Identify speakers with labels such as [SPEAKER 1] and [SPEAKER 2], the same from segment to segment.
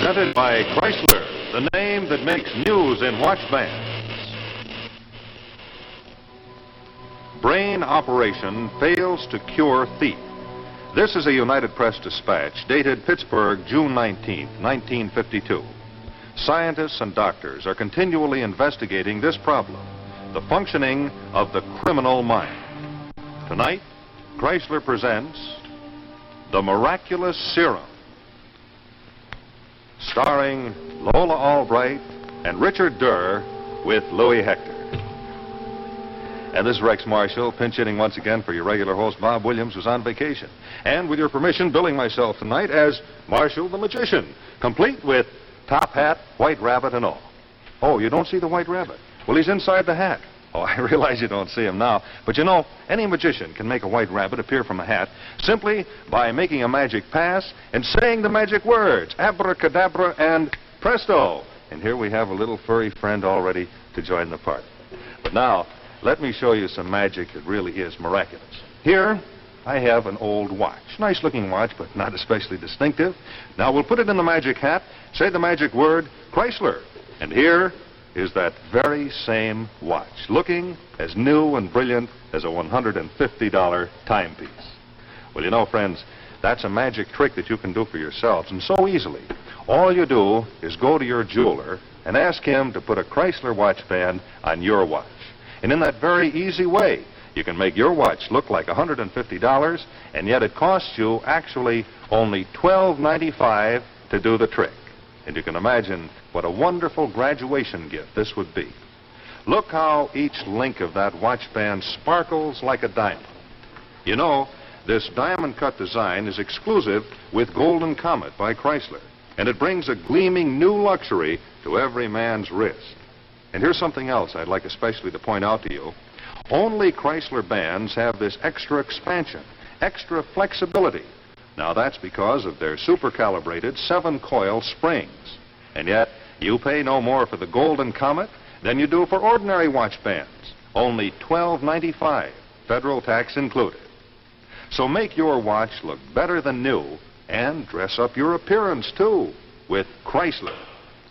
[SPEAKER 1] Presented by Chrysler, the name that makes news in watch bands. Brain operation fails to cure thief. This is a United Press dispatch dated Pittsburgh, June 19, 1952. Scientists and doctors are continually investigating this problem, the functioning of the criminal mind. Tonight, Chrysler presents the Miraculous Serum, starring Lola Albright and Richard Durr with Louis Hector. And this is Rex Marshall, pinch hitting once again for your regular host, Bob Williams, who's on vacation. And with your permission, billing myself tonight as Marshall the Magician, complete with top hat, white rabbit, and all. Oh, you don't see the white rabbit? Well, he's inside the hat. Oh, I realize you don't see him now. But you know, any magician can make a white rabbit appear from a hat simply by making a magic pass and saying the magic words, abracadabra and presto. And here we have a little furry friend all ready to join the party. But now, let me show you some magic that really is miraculous. Here, I have an old watch. Nice looking watch, but not especially distinctive. Now, we'll put it in the magic hat, say the magic word, Chrysler. And here is that very same watch, looking as new and brilliant as a $150 timepiece. Well, you know, friends, that's a magic trick that you can do for yourselves, and so easily. All you do is go to your jeweler and ask him to put a Chrysler watch band on your watch. And in that very easy way, you can make your watch look like $150, and yet it costs you actually only $12.95 to do the trick. And you can imagine what a wonderful graduation gift this would be. Look how each link of that watch band sparkles like a diamond. You know, this diamond cut design is exclusive with Golden Comet by Chrysler, and it brings a gleaming new luxury to every man's wrist. And here's something else I'd like especially to point out to you. Only Chrysler bands have this extra expansion, extra flexibility. Now, that's because of their super-calibrated 7-coil springs. And yet, you pay no more for the Golden Comet than you do for ordinary watch bands. Only $12.95, federal tax included. So make your watch look better than new and dress up your appearance, too, with Chrysler.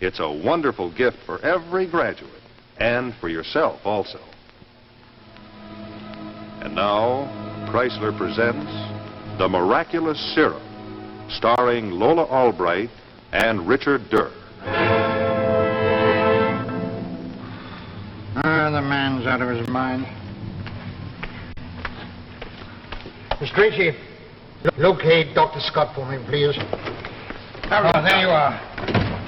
[SPEAKER 1] It's a wonderful gift for every graduate and for yourself also. And now, Chrysler presents the Miraculous Serum, starring Lola Albright and Richard Durr.
[SPEAKER 2] The man's out of his mind. Miss Tracy, locate Dr. Scott for me, please. Oh, there you are.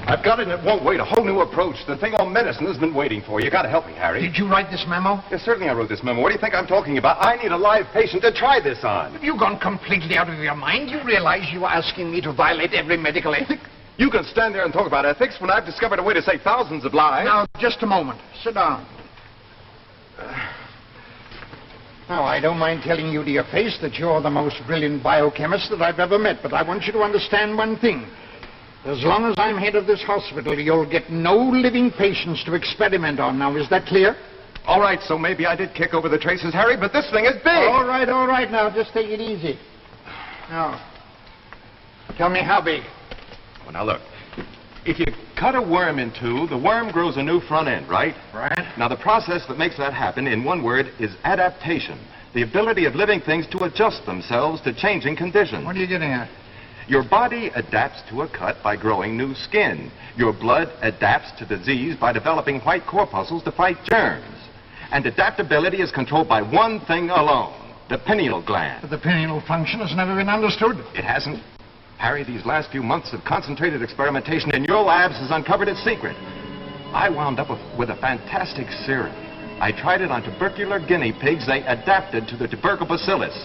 [SPEAKER 3] I've got it and it won't wait. A whole new approach. The thing on medicine has been waiting for. You got to help me, Harry.
[SPEAKER 2] Did you write this memo?
[SPEAKER 3] Yes, certainly I wrote this memo. What do you think I'm talking about? I need a live patient to try this on.
[SPEAKER 2] Have you gone completely out of your mind? You realize you are asking me to violate every medical ethic?
[SPEAKER 3] You can stand there and talk about ethics when I've discovered a way to save thousands of lives.
[SPEAKER 2] Now, just a moment. Sit down. Now, I don't mind telling you to your face that you're the most brilliant biochemist that I've ever met, but I want you to understand one thing. As long as I'm head of this hospital, you'll get no living patients to experiment on. Now, is that clear?
[SPEAKER 3] All right, so maybe I did kick over the traces, Harry, but this thing is big.
[SPEAKER 2] All right. Now, just take it easy. Now, tell me how big.
[SPEAKER 3] Well, now, look. If you cut a worm in two, the worm grows a new front end, right?
[SPEAKER 2] Right.
[SPEAKER 3] Now, the process that makes that happen, in one word, is adaptation. The ability of living things to adjust themselves to changing conditions.
[SPEAKER 2] What are you getting at?
[SPEAKER 3] Your body adapts to a cut by growing new skin. Your blood adapts to disease by developing white corpuscles to fight germs. And adaptability is controlled by one thing alone, the pineal gland.
[SPEAKER 2] But the pineal function has never been understood.
[SPEAKER 3] It hasn't. Harry, these last few months of concentrated experimentation in your labs has uncovered its secret. I wound up with a fantastic serum. I tried it on tubercular guinea pigs. They adapted to the tubercle bacillus.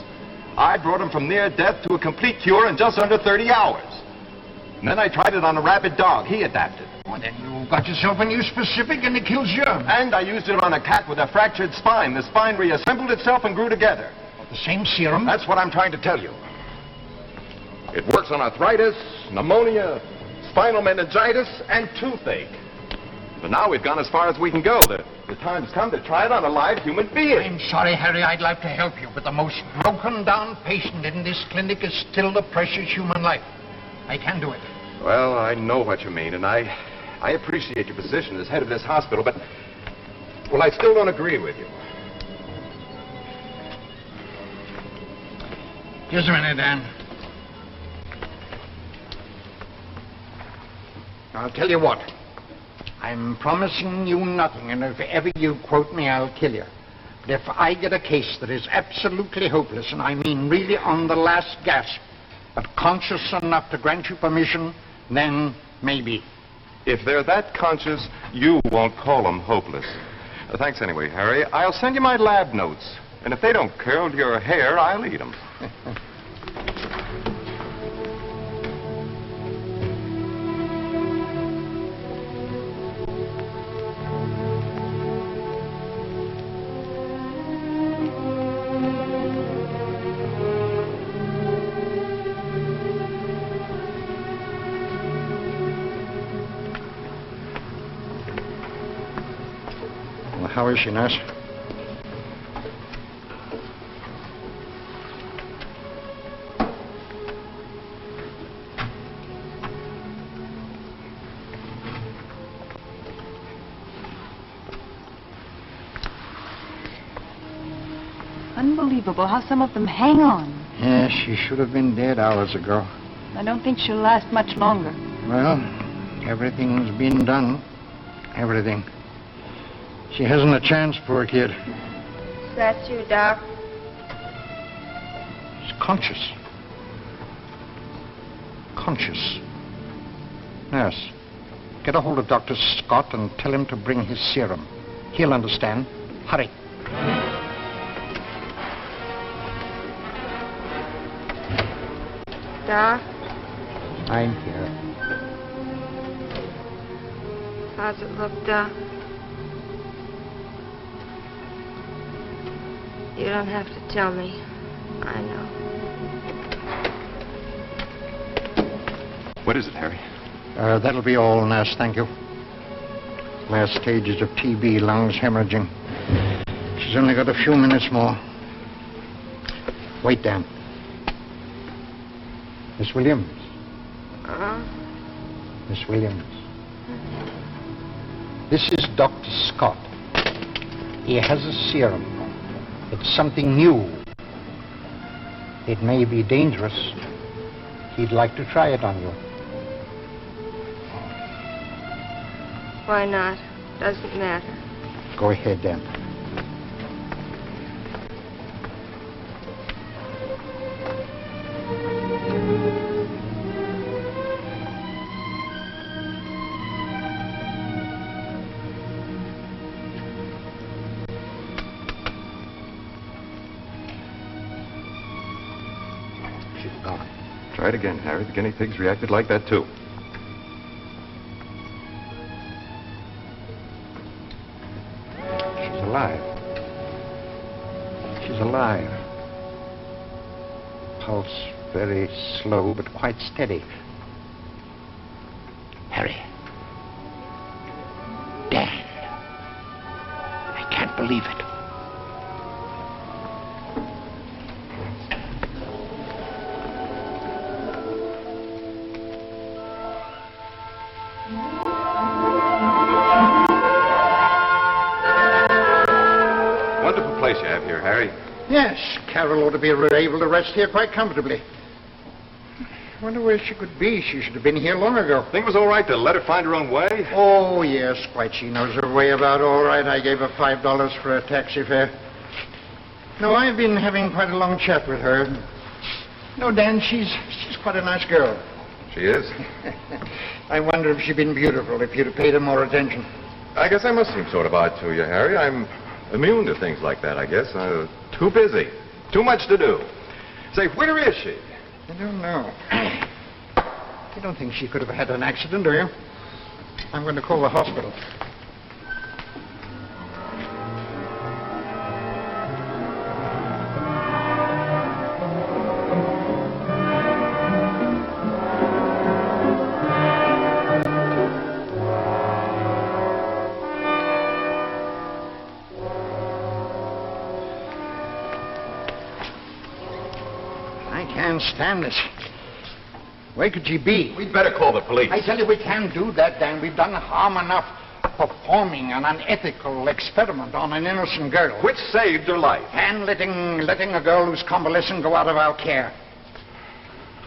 [SPEAKER 3] I brought them from near death to a complete cure in just under 30 hours. And then I tried it on a rabid dog. He adapted.
[SPEAKER 2] Well, then you got yourself a new specific and it kills germs.
[SPEAKER 3] And I used it on a cat with a fractured spine. The spine reassembled itself and grew together.
[SPEAKER 2] The same serum?
[SPEAKER 3] That's what I'm trying to tell you. It works on arthritis, pneumonia, spinal meningitis, and toothache. But now we've gone as far as we can go. The time's come to try it on a live human being.
[SPEAKER 2] I'm sorry, Harry. I'd like to help you, but the most broken down patient in this clinic is still the precious human life. I can do it.
[SPEAKER 3] Well, I know what you mean, and I appreciate your position as head of this hospital, but, well, I still don't agree with you.
[SPEAKER 2] Just a minute, Dan. I'll tell you what. I'm promising you nothing, and if ever you quote me, I'll kill you. But if I get a case that is absolutely hopeless, and I mean really on the last gasp, but conscious enough to grant you permission, then maybe.
[SPEAKER 3] If they're that conscious, you won't call them hopeless. Thanks anyway, Harry. I'll send you my lab notes. And if they don't curl your hair, I'll eat them.
[SPEAKER 2] Well, how is she, nurse?
[SPEAKER 4] Unbelievable how some of them hang on.
[SPEAKER 2] Yes, she should have been dead hours ago.
[SPEAKER 4] I don't think she'll last much longer.
[SPEAKER 2] Well, everything's been done. Everything. She hasn't a chance, poor kid.
[SPEAKER 5] Is that you, Doc?
[SPEAKER 2] She's conscious. Conscious. Nurse, get a hold of Dr. Scott and tell him to bring his serum. He'll understand. Hurry.
[SPEAKER 5] Doc?
[SPEAKER 2] I'm here.
[SPEAKER 5] How's it look, Doc? You don't have to tell me. I know.
[SPEAKER 3] What is it, Harry?
[SPEAKER 2] That'll be all, nurse. Thank you. Last stages of TB, lungs hemorrhaging. She's only got a few minutes more. Wait, Dan. Miss Williams. Miss Williams. This is Dr. Scott. He has a serum. It's something new. It may be dangerous. He'd like to try it on you.
[SPEAKER 5] Why not? Doesn't matter.
[SPEAKER 2] Go ahead, then.
[SPEAKER 3] Try it again, Harry. The guinea pigs reacted like that, too.
[SPEAKER 2] She's alive. She's alive. Pulse very slow, but quite steady. Harry. Dan. I can't believe it.
[SPEAKER 3] Wonderful place you have here, Harry.
[SPEAKER 2] Yes, Carol ought to be able to rest here quite comfortably. I wonder where she could be. She should have been here long ago.
[SPEAKER 3] Think it was all right to let her find her own way?
[SPEAKER 2] Oh, yes, quite. She knows her way about all right. I gave her $5 for a taxi fare. No, I've been having quite a long chat with her. No, Dan, she's quite a nice girl.
[SPEAKER 3] She is?
[SPEAKER 2] I wonder if she'd been beautiful if you'd have paid her more attention.
[SPEAKER 3] I guess I must seem sort of odd to you, Harry. I'm immune to things like that, I guess. Too busy. Too much to do. Say, where is she?
[SPEAKER 2] I don't know. You don't think she could have had an accident, do you? I'm going to call the hospital. I can't stand this. Where could she be?
[SPEAKER 3] We'd better call the police.
[SPEAKER 2] I tell you, we can't do that, Dan. We've done harm enough performing an unethical experiment on an innocent girl.
[SPEAKER 3] Which saved her life.
[SPEAKER 2] And letting a girl who's convalescent go out of our care.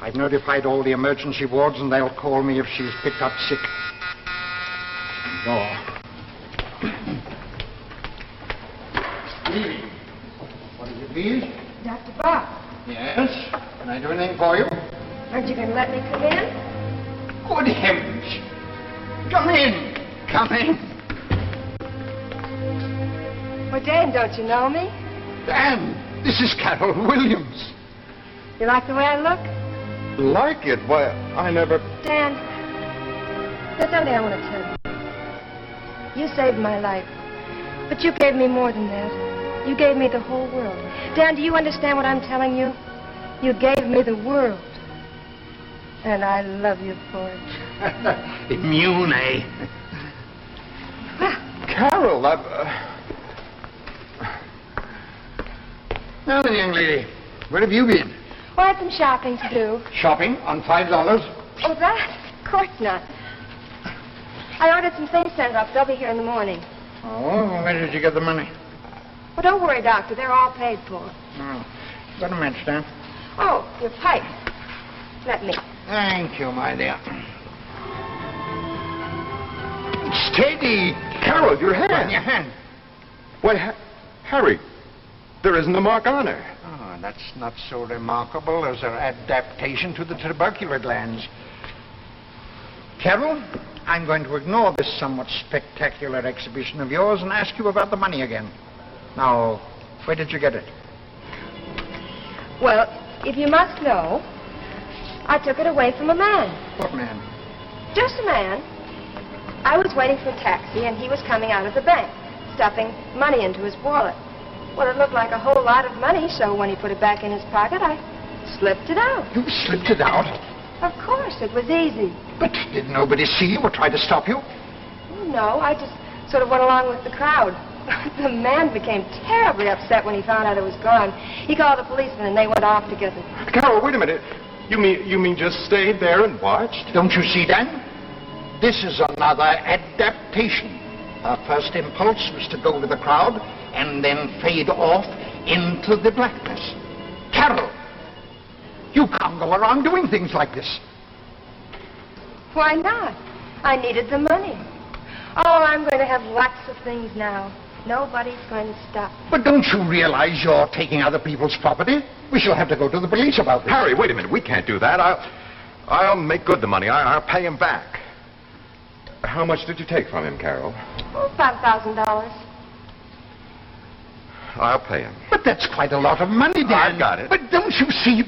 [SPEAKER 2] I've notified all the emergency wards, and they'll call me if she's picked up sick. Door. Leaving. What is it, please?
[SPEAKER 5] Dr. Bob,
[SPEAKER 2] Yes? Can I do anything for you?
[SPEAKER 5] aren't you going to let me come in?
[SPEAKER 2] Good heavens! Come in! Come in!
[SPEAKER 5] Well, Dan, don't you know me?
[SPEAKER 2] Dan, this is Carol Williams.
[SPEAKER 5] You like the way I look?
[SPEAKER 3] Like it? Why, I never...
[SPEAKER 5] Dan, there's something I want to tell you. You saved my life. But you gave me more than that. You gave me the whole world. Dan, do you understand what I'm telling you? You gave me the world. And I love you for it.
[SPEAKER 2] Immune, eh?
[SPEAKER 3] Carol,
[SPEAKER 2] Now then, young lady, where have you been?
[SPEAKER 5] Well, I had some shopping to do.
[SPEAKER 2] Shopping on $5?
[SPEAKER 5] Oh, that? Of course not. I ordered some things sent up. They'll be here in the morning.
[SPEAKER 2] Oh, where did you get the money?
[SPEAKER 5] Well, don't worry, Doctor. They're all paid for.
[SPEAKER 2] Oh, got a match, Dan?
[SPEAKER 5] Oh, your pipe. Let me.
[SPEAKER 2] Thank you, my dear. Steady!
[SPEAKER 3] Carol, your hand.
[SPEAKER 2] On your hand.
[SPEAKER 3] Why, Harry, there isn't a mark on her.
[SPEAKER 2] Oh, that's not so remarkable as her adaptation to the tubercular glands. Carol, I'm going to ignore this somewhat spectacular exhibition of yours and ask you about the money again. Now, where did you get it?
[SPEAKER 5] Well, if you must know, I took it away from a man.
[SPEAKER 2] What man?
[SPEAKER 5] Just a man. I was waiting for a taxi, and he was coming out of the bank, stuffing money into his wallet. Well, it looked like a whole lot of money, so when he put it back in his pocket, I slipped it out.
[SPEAKER 2] You slipped it out?
[SPEAKER 5] Of course, it was easy.
[SPEAKER 2] But did nobody see you or try to stop you?
[SPEAKER 5] No, I just sort of went along with the crowd. The man became terribly upset when he found out it was gone. He called the policeman, and they went off together.
[SPEAKER 3] Carol, wait a minute. You mean just stayed there and watched?
[SPEAKER 2] Don't you see, Dan? This is another adaptation. Her first impulse was to go with the crowd and then fade off into the blackness. Carol, you can't go around doing things like this.
[SPEAKER 5] Why not? I needed the money. Oh, I'm going to have lots of things now. Nobody's going to stop me.
[SPEAKER 2] But don't you realize you're taking other people's property? We shall have to go to the police about this.
[SPEAKER 3] Harry, wait a minute. We can't do that. I'll make good the money. I'll pay him back. How much did you take from him, Carol?
[SPEAKER 5] Oh, $5,000.
[SPEAKER 3] I'll pay him.
[SPEAKER 2] But that's quite a lot of money, Dan.
[SPEAKER 3] I've got it.
[SPEAKER 2] But don't you see...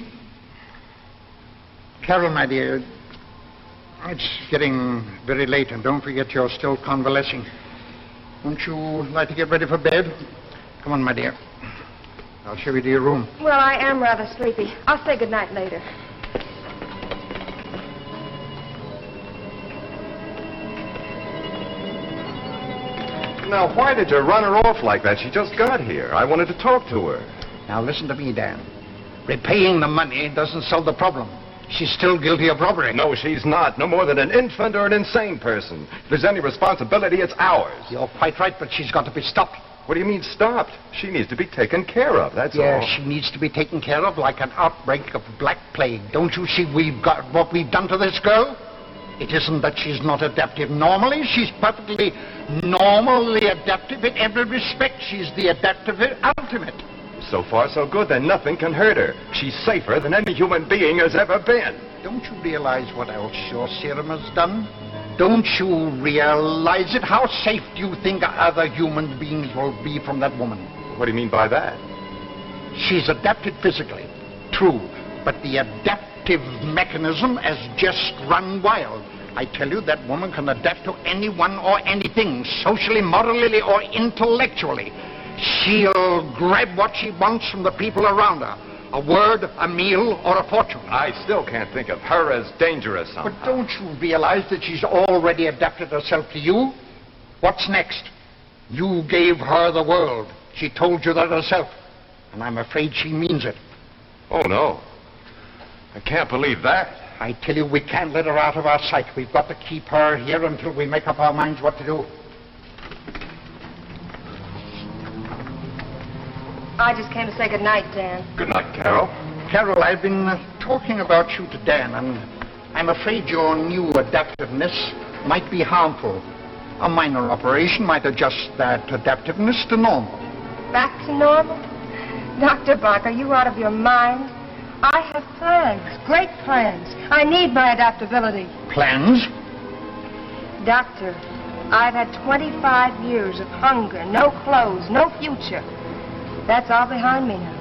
[SPEAKER 2] Carol, my dear, it's getting very late, and don't forget you're still convalescing. Won't you like to get ready for bed? Come on, my dear. I'll show you to your room.
[SPEAKER 5] Well, I am rather sleepy. I'll say good night later.
[SPEAKER 3] Now, why did you run her off like that? She just got here. I wanted to talk to her.
[SPEAKER 2] Now, listen to me, Dan. Repaying the money doesn't solve the problem. She's still guilty of robbery.
[SPEAKER 3] No, she's not. No more than an infant or an insane person. If there's any responsibility, it's ours.
[SPEAKER 2] You're quite right, but she's got to be stopped.
[SPEAKER 3] What do you mean stopped? She needs to be taken care of, that's
[SPEAKER 2] Yeah,
[SPEAKER 3] all.
[SPEAKER 2] she needs to be taken care of like an outbreak of black plague. Don't you see we've got what we've done to this girl? It isn't that she's not adaptive normally. She's perfectly normally adaptive in every respect. She's the adaptive ultimate.
[SPEAKER 3] So far, so good. Then nothing can hurt her. She's safer than any human being has ever been.
[SPEAKER 2] Don't you realize what else your serum has done? Don't you realize it? How safe do you think other human beings will be from that woman?
[SPEAKER 3] What do you mean by that?
[SPEAKER 2] She's adapted physically, true, but the adaptive mechanism has just run wild. I tell you, that woman can adapt to anyone or anything, socially, morally, or intellectually. She'll grab what she wants from the people around her. A word, a meal, or a fortune.
[SPEAKER 3] I still can't think of her as dangerous somehow.
[SPEAKER 2] But don't you realize that she's already adapted herself to you? What's next? You gave her the world. She told you that herself. And I'm afraid she means it.
[SPEAKER 3] Oh, no. I can't believe that.
[SPEAKER 2] I tell you, we can't let her out of our sight. We've got to keep her here until we make up our minds what to do.
[SPEAKER 5] I just came to say good night, Dan.
[SPEAKER 3] Good night, Carol.
[SPEAKER 2] Carol, I've been talking about you to Dan, and I'm afraid your new adaptiveness might be harmful. A minor operation might adjust that adaptiveness to normal.
[SPEAKER 5] Back to normal? Dr. Bach, are you out of your mind? I have plans, great plans. I need my adaptability.
[SPEAKER 2] Plans?
[SPEAKER 5] Doctor, I've had 25 years of hunger, no clothes, no future. That's all behind me now.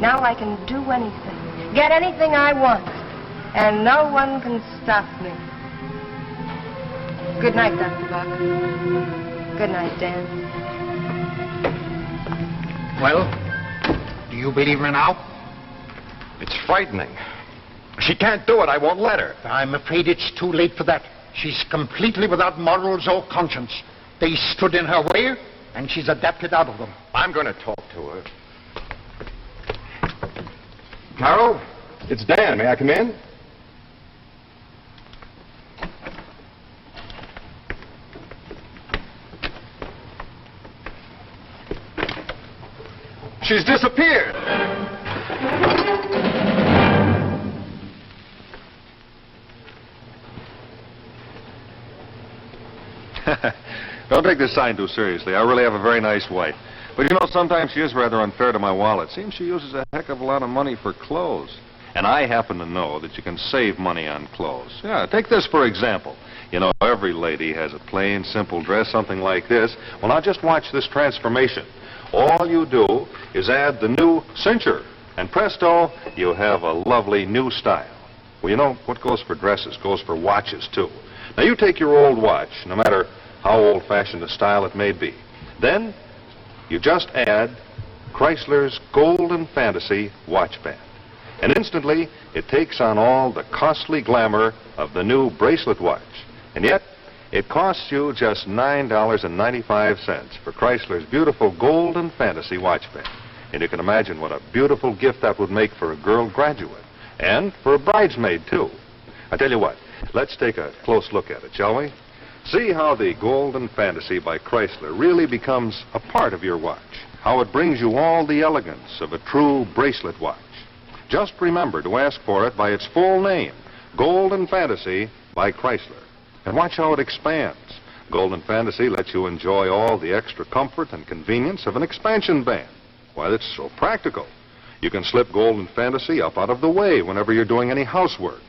[SPEAKER 5] Now I can do anything, get anything I want, and no one can stop me. Good night, Dr. Buck. Good night, Dan.
[SPEAKER 2] Well, do you believe me now?
[SPEAKER 3] It's frightening. She can't do it. I won't let her.
[SPEAKER 2] I'm afraid it's too late for that. She's completely without morals or conscience. They stood in her way, and she's adapted out of them.
[SPEAKER 3] I'm going to talk to her. Carol, it's Dan. May I come in? She's disappeared.
[SPEAKER 1] Don't take this sign too seriously. I really have a very nice wife. But you know, sometimes she is rather unfair to my wallet. Seems she uses a heck of a lot of money for clothes. And I happen to know that you can save money on clothes. Yeah, take this for example. You know, every lady has a plain, simple dress, something like this. Well, now just watch this transformation. All you do is add the new cincher, and presto, you have a lovely new style. Well, you know, what goes for dresses goes for watches, too. Now, you take your old watch, no matter how old-fashioned a style it may be. Then, you just add Chrysler's Golden Fantasy watch band. And instantly, it takes on all the costly glamour of the new bracelet watch. And yet, it costs you just $9.95 for Chrysler's beautiful Golden Fantasy watch band. And you can imagine what a beautiful gift that would make for a girl graduate. And for a bridesmaid, too. I tell you what, let's take a close look at it, shall we? See how the Golden Fantasy by Chrysler really becomes a part of your watch. How it brings you all the elegance of a true bracelet watch. Just remember to ask for it by its full name, Golden Fantasy by Chrysler. And watch how it expands. Golden Fantasy lets you enjoy all the extra comfort and convenience of an expansion band. Why, it's so practical. You can slip Golden Fantasy up out of the way whenever you're doing any housework.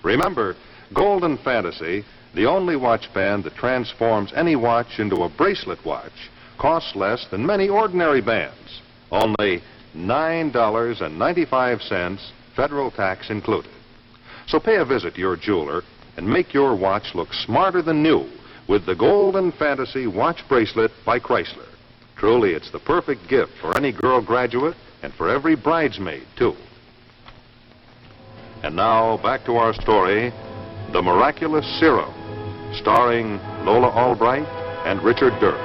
[SPEAKER 1] Remember, Golden Fantasy, the only watch band that transforms any watch into a bracelet watch, costs less than many ordinary bands. Only $9.95, federal tax included. So pay a visit to your jeweler and make your watch look smarter than new with the Golden Fantasy watch bracelet by Chrysler. Truly, it's the perfect gift for any girl graduate and for every bridesmaid, too. And now, back to our story, The Miraculous Serum, starring Lola Albright and Richard Durr.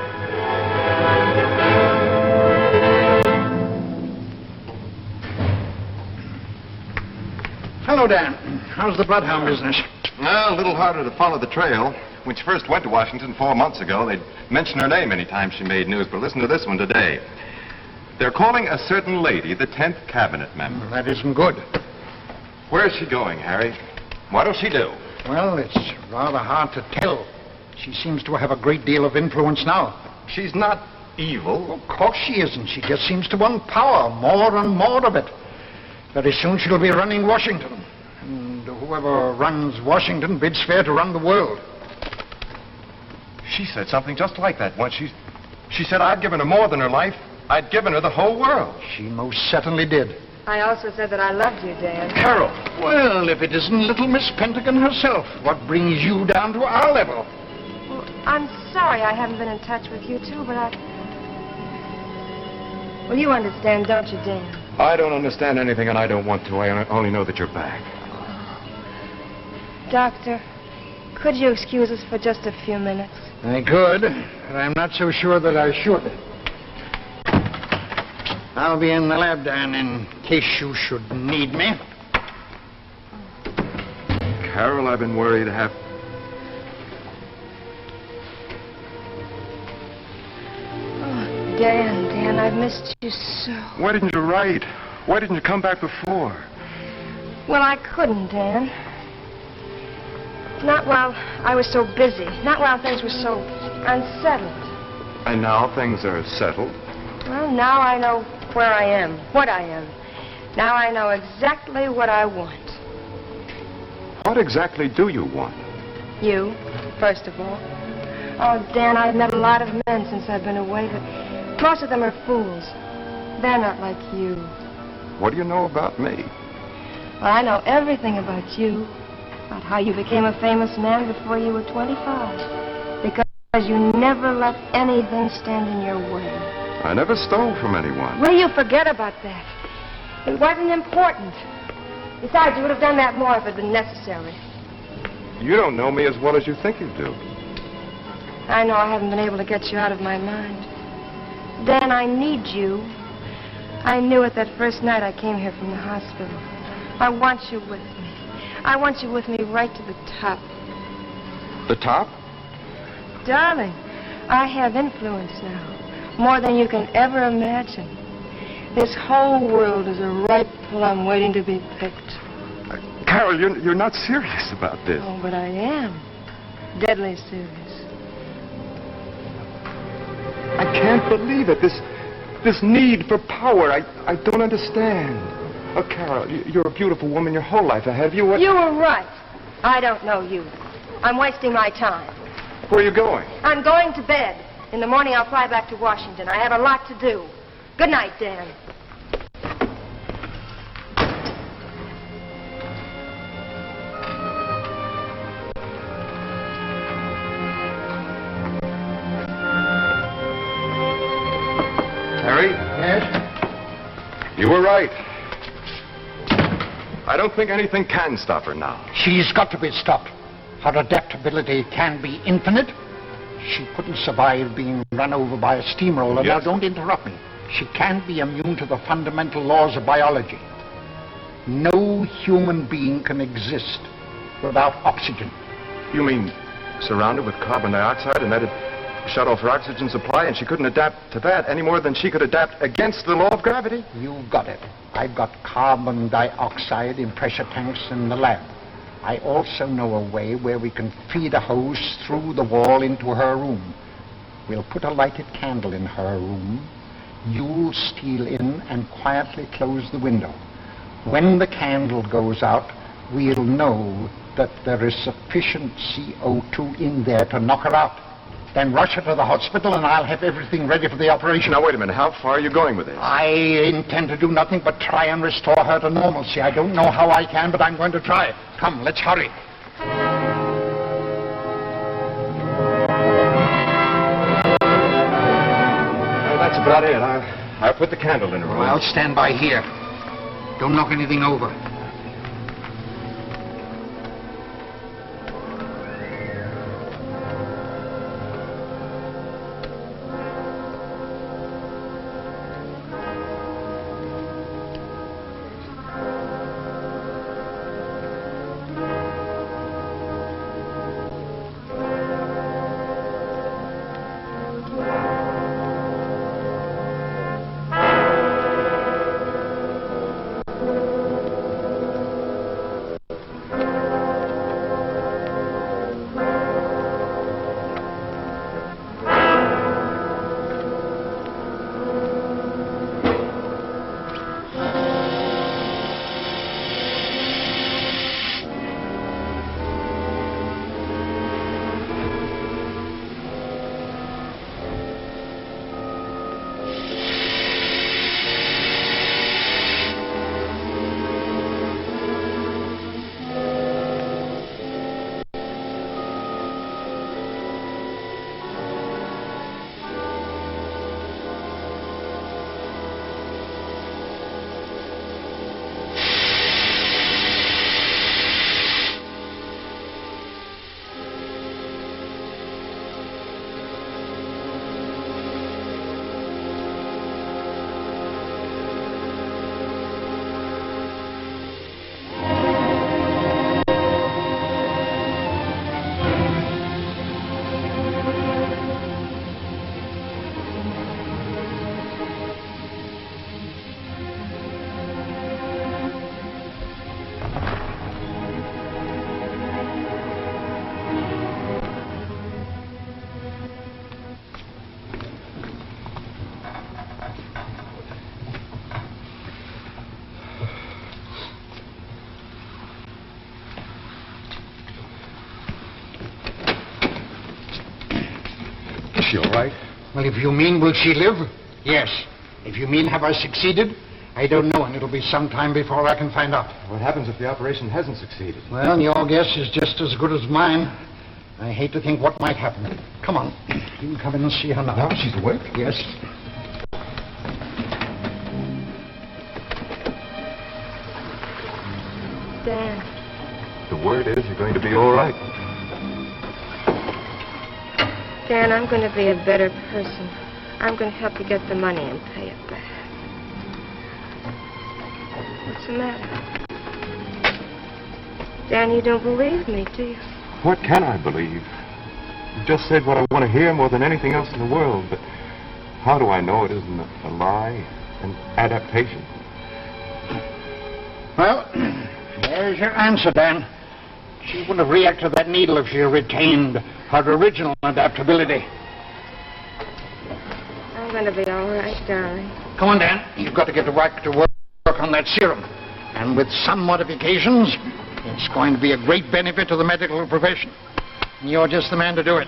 [SPEAKER 2] Hello, Dan. How's the bloodhound business?
[SPEAKER 3] Well, a little harder to follow the trail. When she first went to Washington 4 months ago, they'd mention her name any time she made news, but listen to this one today. They're calling a certain lady the 10th cabinet member.
[SPEAKER 2] That isn't good.
[SPEAKER 3] Where's she going, Harry? What'll she do?
[SPEAKER 2] Well, it's rather hard to tell. She seems to have a great deal of influence now.
[SPEAKER 3] She's not evil.
[SPEAKER 2] Of course she isn't. She just seems to want power, more and more of it. Very soon she'll be running Washington. And whoever runs Washington bids fair to run the world.
[SPEAKER 3] She said something just like that once. She said I'd given her more than her life. I'd given her the whole world.
[SPEAKER 2] She most certainly did.
[SPEAKER 5] I also said that I loved you, Dan.
[SPEAKER 3] Carol!
[SPEAKER 2] Well, if it isn't little Miss Pentagon herself, what brings you down to our level?
[SPEAKER 5] Well, I'm sorry I haven't been in touch with you, too, but Well, you understand, don't you, Dan?
[SPEAKER 3] I don't understand anything, and I don't want to. I only know that you're back.
[SPEAKER 5] Doctor, could you excuse us for just a few minutes?
[SPEAKER 2] I could, but I'm not so sure that I should. I'll be in the lab, Dan, in case you should need me.
[SPEAKER 3] Carol, I've been worried half...
[SPEAKER 5] Oh, Dan, I've missed you so.
[SPEAKER 3] Why didn't you write? Why didn't you come back before?
[SPEAKER 5] Well, I couldn't, Dan. Not while I was so busy. Not while things were so unsettled.
[SPEAKER 3] And now things are settled.
[SPEAKER 5] Well, now I know where I am, what I am. Now I know exactly what I want.
[SPEAKER 3] What exactly do you want?
[SPEAKER 5] You, first of all. Oh, Dan, I've met a lot of men since I've been away, but most of them are fools. They're not like you.
[SPEAKER 3] What do you know about me?
[SPEAKER 5] Well, I know everything about you. About how you became a famous man before you were 25. Because you never let anything stand in your way.
[SPEAKER 3] I never stole from anyone.
[SPEAKER 5] Will you forget about that? It wasn't important. Besides, you would have done that more if it had been necessary.
[SPEAKER 3] You don't know me as well as you think you do.
[SPEAKER 5] I know I haven't been able to get you out of my mind. Dan, I need you. I knew it that first night I came here from the hospital. I want you with me. I want you with me right to the top.
[SPEAKER 3] The top?
[SPEAKER 5] Darling, I have influence now. More than you can ever imagine. This whole world is a ripe plum waiting to be picked.
[SPEAKER 3] Carol, you're not serious about this.
[SPEAKER 5] Oh, but I am. Deadly serious.
[SPEAKER 3] I can't believe it. This need for power. I don't understand. Oh, Carol, you're a beautiful woman your whole life ahead of you. What...
[SPEAKER 5] You were right. I don't know you. I'm wasting my time.
[SPEAKER 3] Where are you going?
[SPEAKER 5] I'm going to bed. In the morning, I'll fly back to Washington. I have a lot to do. Good night, Dan.
[SPEAKER 3] Harry?
[SPEAKER 2] Yes?
[SPEAKER 3] You were right. I don't think anything can stop her now.
[SPEAKER 2] She's got to be stopped. Her adaptability can be infinite. She couldn't survive being run over by a steamroller.
[SPEAKER 3] Yes.
[SPEAKER 2] Now, don't interrupt me. She can't be immune to the fundamental laws of biology. No human being can exist without oxygen.
[SPEAKER 3] You mean surrounded with carbon dioxide and that'd shut off her oxygen supply and she couldn't adapt to that any more than she could adapt against the law of gravity?
[SPEAKER 2] You've got it. I've got carbon dioxide in pressure tanks in the lab. I also know a way where we can feed a hose through the wall into her room. We'll put a lighted candle in her room. You'll steal in and quietly close the window. When the candle goes out, we'll know that there is sufficient CO2 in there to knock her out. Then rush her to the hospital and I'll have everything ready for the operation.
[SPEAKER 3] Now, wait a minute. How far are you going with this?
[SPEAKER 2] I intend to do nothing but try and restore her to normalcy. I don't know how I can, but I'm going to try. Come, let's hurry.
[SPEAKER 3] Well, that's about it. I'll put the candle in her room.
[SPEAKER 2] Well, I'll stand by here. Don't knock anything over.
[SPEAKER 3] she all right?
[SPEAKER 2] Well, if you mean will she live, yes. If you mean have I succeeded, I don't know, and it'll be some time before I can find out.
[SPEAKER 3] What happens if the operation hasn't succeeded?
[SPEAKER 2] Well, your guess is just as good as mine. I hate to think what might happen. Come on. You can come in and see her now.
[SPEAKER 3] Now she's awake?
[SPEAKER 2] Yes.
[SPEAKER 5] Dan.
[SPEAKER 3] The word is you're going to be all right.
[SPEAKER 5] Dan, I'm going to be a better person. I'm going to help you get the money and pay it back. What's the matter? Dan, you don't believe me, do you?
[SPEAKER 3] What can I believe? You just said what I want to hear more than anything else in the world, but how do I know it isn't a lie, an adaptation?
[SPEAKER 2] Well, there's your answer, Dan. She wouldn't have reacted to that needle if she retained her original adaptability.
[SPEAKER 5] I'm going to be all right, darling.
[SPEAKER 2] Come on, Dan. You've got to get to work on that serum. And with some modifications, it's going to be a great benefit to the medical profession. And you're just the man to do it.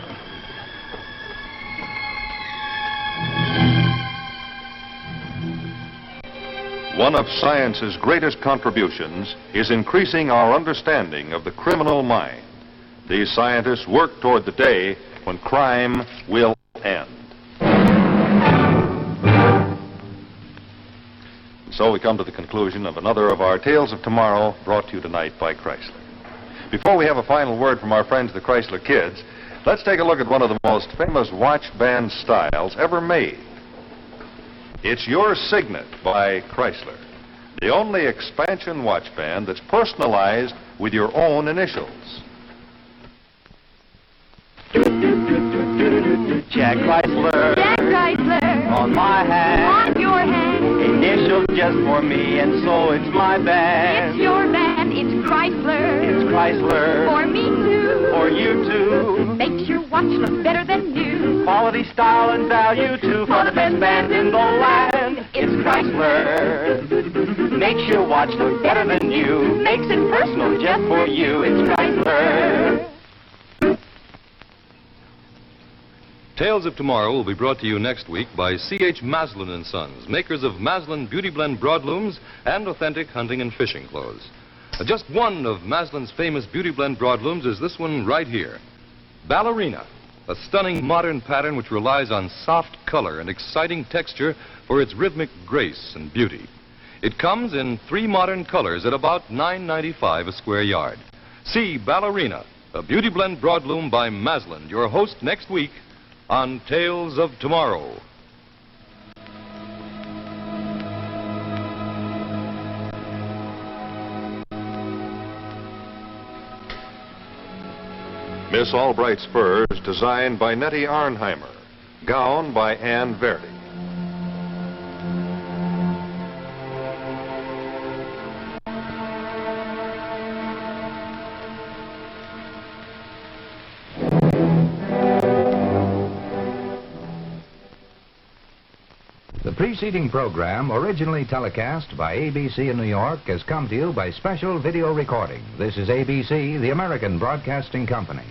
[SPEAKER 1] One of science's greatest contributions is increasing our understanding of the criminal mind. These scientists work toward the day when crime will end. So we come to the conclusion of another of our Tales of Tomorrow, brought to you tonight by Chrysler. Before we have a final word from our friends the Chrysler Kids, let's take a look at one of the most famous watch band styles ever made. It's your Signet by Chrysler, the only expansion watch band that's personalized with your own initials.
[SPEAKER 6] Jack Chrysler,
[SPEAKER 4] Jack Chrysler,
[SPEAKER 6] on my hand,
[SPEAKER 4] on your hand.
[SPEAKER 6] initials just for me, and so it's my band.
[SPEAKER 4] It's your band, it's Chrysler.
[SPEAKER 6] It's Chrysler,
[SPEAKER 4] For me too.
[SPEAKER 6] for you too.
[SPEAKER 4] Makes your watch look better than new.
[SPEAKER 6] Quality, style, and value too, for the best band in the land. It's Chrysler. Makes your watch look better than you. Makes it personal just for you. It's Chrysler.
[SPEAKER 7] Tales of Tomorrow will be brought to you next week by C.H. Maslin & Sons, makers of Maslin Beauty Blend broadlooms and authentic hunting and fishing clothes. Just one of Maslin's famous Beauty Blend broadlooms is this one right here. Ballerina, a stunning modern pattern which relies on soft color and exciting texture for its rhythmic grace and beauty. It comes in 3 modern colors at about $9.95 a square yard. See Ballerina, a Beauty Blend broadloom by Maslin, your host next week on Tales of Tomorrow.
[SPEAKER 1] Miss Albright's furs, designed by Nettie Arnheimer. Gown by Ann Verdi.
[SPEAKER 8] The preceding program, originally telecast by ABC in New York, has come to you by special video recording. This is ABC, the American Broadcasting Company.